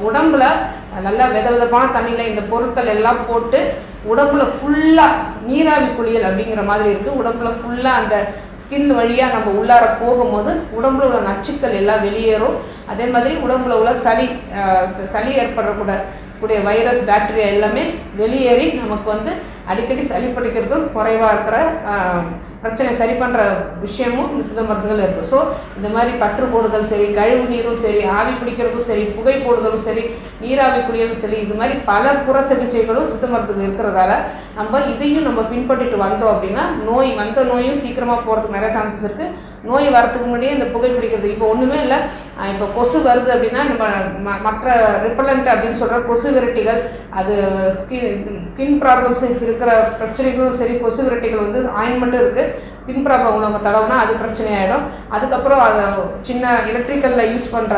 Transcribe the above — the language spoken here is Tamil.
உடம்புல நல்லா விதவிதமான தண்ணியில் இந்த பொருட்கள் எல்லாம் போட்டு உடம்புல ஃபுல்லாக நீராவி குளியல் அப்படிங்கிற மாதிரி இருக்குது. உடம்புல ஃபுல்லாக அந்த ஸ்கின் வழியாக நம்ம உள்ளார போகும்போது உடம்புல உள்ள நச்சுக்கள் எல்லாம் வெளியேறும். அதே மாதிரி உடம்புல உள்ள சளி ஏற்படக்கூடிய வைரஸ் பாக்டீரியா எல்லாமே வெளியேறி நமக்கு அடிக்கடி சளி பிடிக்கிறதும் குறைவாக இருக்கிற பிரச்சனை சரி பண்ணுற விஷயமும் இந்த சித்த மருந்துகள் இருக்குது. ஸோ இந்த மாதிரி பற்று போடுதல் சரி, கழிவு நீரும் சரி, ஆவி பிடிக்கிறதும் சரி, புகை போடுதலும் சரி, நீராவி குளியலும் சரி, இது மாதிரி பல புற சிகிச்சைகளும் சித்த மருந்துகள் இருக்கிறதால இதையும் நம்ம பின்பற்றிட்டு வந்தோம் அப்படின்னா வந்த நோயும் சீக்கிரமாக போகிறதுக்கு நிறைய சான்சஸ் இருக்குது. நோய் வரத்துக்கு முன்னாடியே இந்த புகை பிடிக்கிறது இப்போ ஒன்றுமே இல்லை. இப்போ கொசு வருது அப்படின்னா நம்ம மற்ற ரிப்பலண்ட் அப்படின்னு சொல்கிற கொசு விரட்டிகள், அது ஸ்கின் ப்ராப்ளம்ஸ் இருக்கிற பிரச்சனைகளும் சரி, கொசு விரட்டிகள் ஆயின்மெண்ட்டும் இருக்குது. ஸ்கின் ப்ராப்ளம் உள்ளவங்க தடவுனா அது பிரச்சனை ஆகிடும். அதுக்கப்புறம் அதை சின்ன எலக்ட்ரிக்கலில் யூஸ் பண்ணுற